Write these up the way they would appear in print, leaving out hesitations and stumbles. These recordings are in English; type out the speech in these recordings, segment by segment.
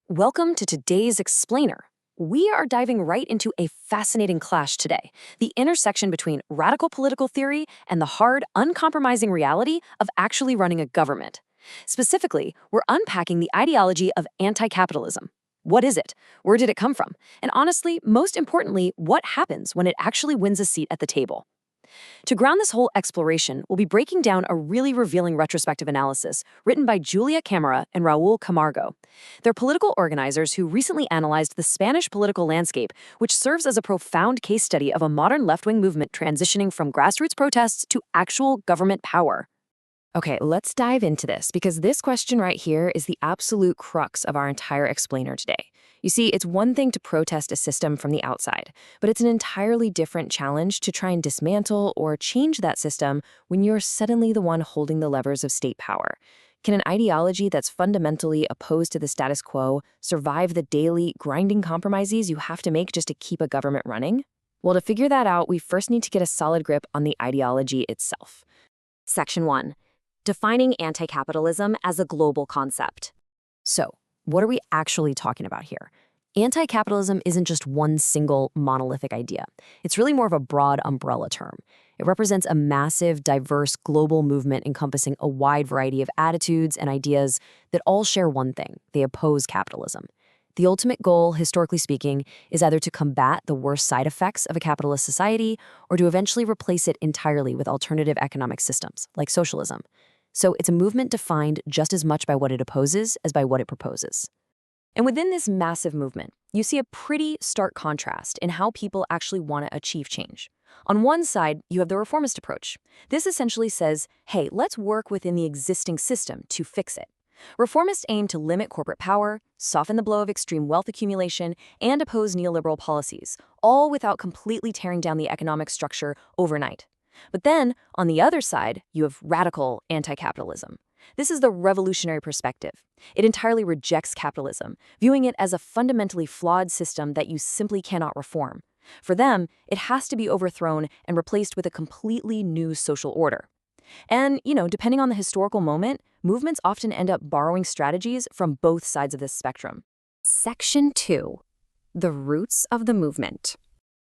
Welcome to today's Explainer. We are diving right into a fascinating clash today, the intersection between radical political theory and the hard, uncompromising reality of actually running a government. Specifically, we're unpacking the ideology of anti-capitalism. What is it? Where did it come from? And honestly, most importantly, what happens when it actually wins a seat at the table? To ground this whole exploration, we'll be breaking down a really revealing retrospective analysis written by Julia Camara and Raul Camargo. They're political organizers who recently analyzed the Spanish political landscape, which serves as a profound case study of a modern left-wing movement transitioning from grassroots protests to actual government power. Okay, let's dive into this, because this question right here is the absolute crux of our entire explainer today. You see, it's one thing to protest a system from the outside, but it's an entirely different challenge to try and dismantle or change that system when you're suddenly the one holding the levers of state power. Can an ideology that's fundamentally opposed to the status quo survive the daily, grinding compromises you have to make just to keep a government running? Well, to figure that out, we first need to get a solid grip on the ideology itself. Section 1. Defining anti-capitalism as a global concept. So, what are we actually talking about here? Anti-capitalism isn't just one single monolithic idea. It's really more of a broad umbrella term. It represents a massive, diverse global movement encompassing a wide variety of attitudes and ideas that all share one thing: they oppose capitalism. The ultimate goal, historically speaking, is either to combat the worst side effects of a capitalist society or to eventually replace it entirely with alternative economic systems, like socialism. So it's a movement defined just as much by what it opposes as by what it proposes. And within this massive movement, you see a pretty stark contrast in how people actually want to achieve change. On one side, you have the reformist approach. This essentially says, hey, let's work within the existing system to fix it. Reformists aim to limit corporate power, soften the blow of extreme wealth accumulation, and oppose neoliberal policies, all without completely tearing down the economic structure overnight. But then, on the other side, you have radical anti-capitalism. This is the revolutionary perspective. It entirely rejects capitalism, viewing it as a fundamentally flawed system that you simply cannot reform. For them, it has to be overthrown and replaced with a completely new social order. And, depending on the historical moment, movements often end up borrowing strategies from both sides of this spectrum. Section 2. The roots of the movement.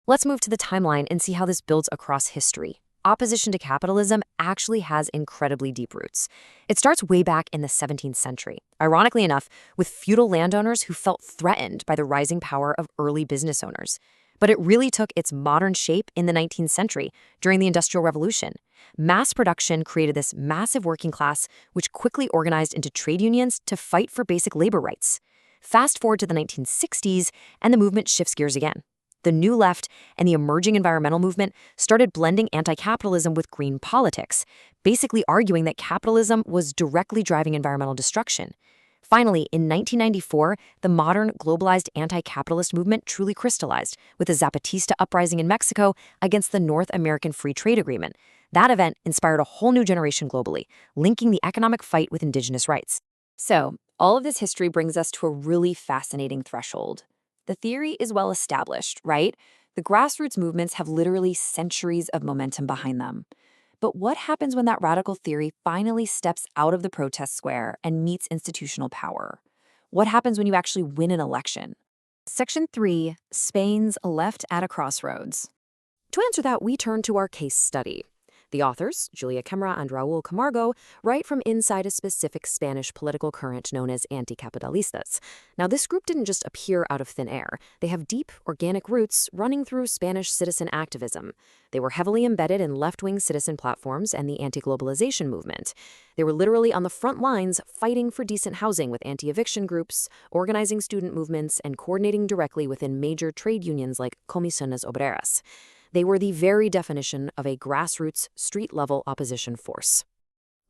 Let's move to the timeline and see how this builds across history. Opposition to capitalism actually has incredibly deep roots. It starts way back in the 17th century, ironically enough, with feudal landowners who felt threatened by the rising power of early business owners. But it really took its modern shape in the 19th century, during the Industrial Revolution. Mass production created this massive working class, which quickly organized into trade unions to fight for basic labor rights. Fast forward to the 1960s, and the movement shifts gears again. The New Left and the emerging environmental movement started blending anti-capitalism with green politics, basically arguing that capitalism was directly driving environmental destruction. Finally, in 1994, the modern, globalized anti-capitalist movement truly crystallized, with the Zapatista uprising in Mexico against the North American Free Trade Agreement. That event inspired a whole new generation globally, linking the economic fight with indigenous rights. So, all of this history brings us to a really fascinating threshold. The theory is well established, right? The grassroots movements have literally centuries of momentum behind them. But what happens when that radical theory finally steps out of the protest square and meets institutional power? What happens when you actually win an election? Section 3, Spain's left at a crossroads. To answer that, we turn to our case study. The authors, Julia Camara and Raul Camargo, write from inside a specific Spanish political current known as anticapitalistas. Now, this group didn't just appear out of thin air. They have deep, organic roots running through Spanish citizen activism. They were heavily embedded in left-wing citizen platforms and the anti-globalization movement. They were literally on the front lines fighting for decent housing with anti-eviction groups, organizing student movements, and coordinating directly within major trade unions like Comisiones Obreras. They were the very definition of a grassroots, street-level opposition force.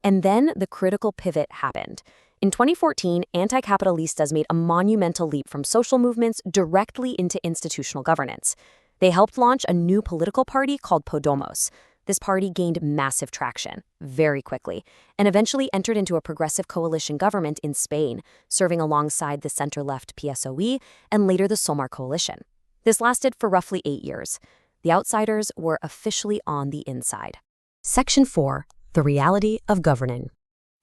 And then the critical pivot happened. In 2014, anti-capitalistas made a monumental leap from social movements directly into institutional governance. They helped launch a new political party called Podemos. This party gained massive traction very quickly and eventually entered into a progressive coalition government in Spain, serving alongside the center-left PSOE and later the Somar coalition. This lasted for roughly 8 years. The outsiders were officially on the inside. Section 4. The reality of governing.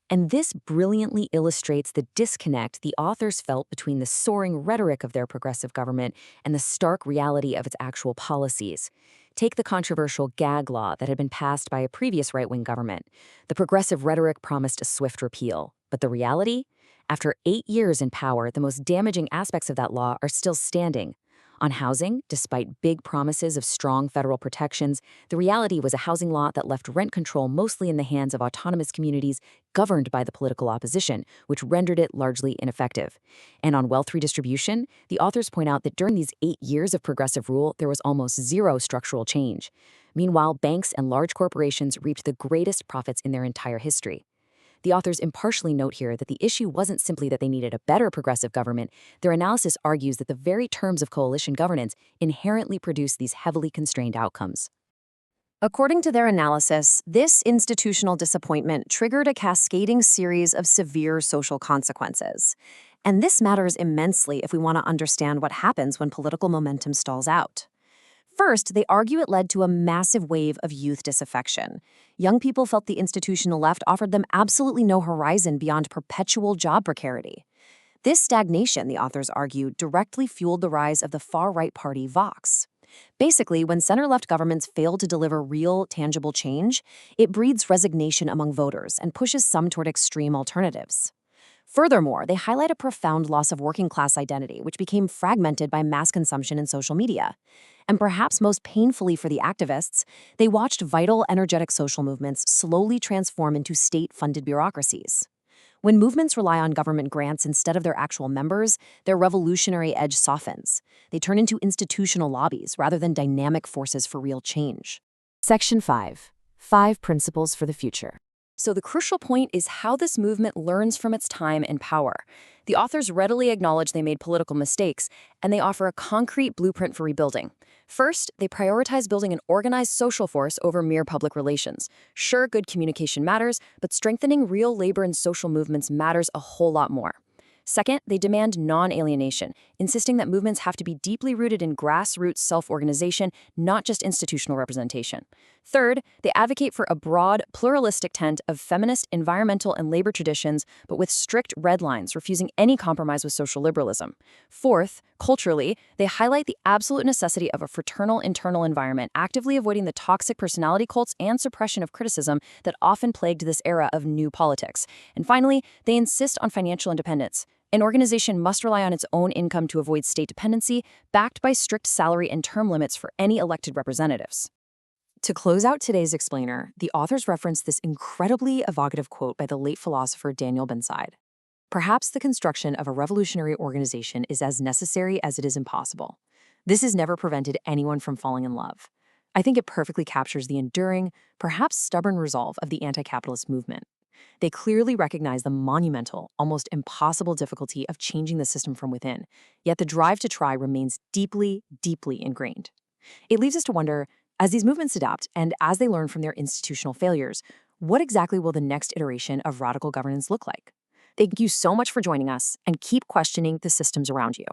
And this brilliantly illustrates the disconnect the authors felt between the soaring rhetoric of their progressive government and the stark reality of its actual policies. Take the controversial gag law that had been passed by a previous right-wing government. The progressive rhetoric promised a swift repeal, but the reality? After 8 years in power, the most damaging aspects of that law are still standing. On housing, despite big promises of strong federal protections, the reality was a housing law that left rent control mostly in the hands of autonomous communities governed by the political opposition, which rendered it largely ineffective. And on wealth redistribution, the authors point out that during these 8 years of progressive rule, there was almost zero structural change. Meanwhile, banks and large corporations reaped the greatest profits in their entire history. The authors impartially note here that the issue wasn't simply that they needed a better progressive government. Their analysis argues that the very terms of coalition governance inherently produce these heavily constrained outcomes. According to their analysis, this institutional disappointment triggered a cascading series of severe social consequences. And this matters immensely if we want to understand what happens when political momentum stalls out. First, they argue it led to a massive wave of youth disaffection. Young people felt the institutional left offered them absolutely no horizon beyond perpetual job precarity. This stagnation, the authors argue, directly fueled the rise of the far-right party Vox. Basically, when center-left governments fail to deliver real, tangible change, it breeds resignation among voters and pushes some toward extreme alternatives. Furthermore, they highlight a profound loss of working-class identity, which became fragmented by mass consumption and social media. And perhaps most painfully for the activists, they watched vital, energetic social movements slowly transform into state-funded bureaucracies. When movements rely on government grants instead of their actual members, their revolutionary edge softens. They turn into institutional lobbies rather than dynamic forces for real change. Section 5. 5 Principles for the Future. So the crucial point is how this movement learns from its time in power. The authors readily acknowledge they made political mistakes, and they offer a concrete blueprint for rebuilding. First, they prioritize building an organized social force over mere public relations. Sure, good communication matters, but strengthening real labor and social movements matters a whole lot more. Second, they demand non-alienation, insisting that movements have to be deeply rooted in grassroots self-organization, not just institutional representation. Third, they advocate for a broad, pluralistic tent of feminist, environmental, and labor traditions, but with strict red lines, refusing any compromise with social liberalism. Fourth, culturally, they highlight the absolute necessity of a fraternal internal environment, actively avoiding the toxic personality cults and suppression of criticism that often plagued this era of new politics. And finally, they insist on financial independence. An organization must rely on its own income to avoid state dependency, backed by strict salary and term limits for any elected representatives. To close out today's explainer, the authors reference this incredibly evocative quote by the late philosopher Daniel Benside. Perhaps the construction of a revolutionary organization is as necessary as it is impossible. This has never prevented anyone from falling in love. I think it perfectly captures the enduring, perhaps stubborn resolve of the anti-capitalist movement. They clearly recognize the monumental, almost impossible difficulty of changing the system from within, yet the drive to try remains deeply, deeply ingrained. It leaves us to wonder, as these movements adapt and as they learn from their institutional failures, what exactly will the next iteration of radical governance look like? Thank you so much for joining us, and keep questioning the systems around you.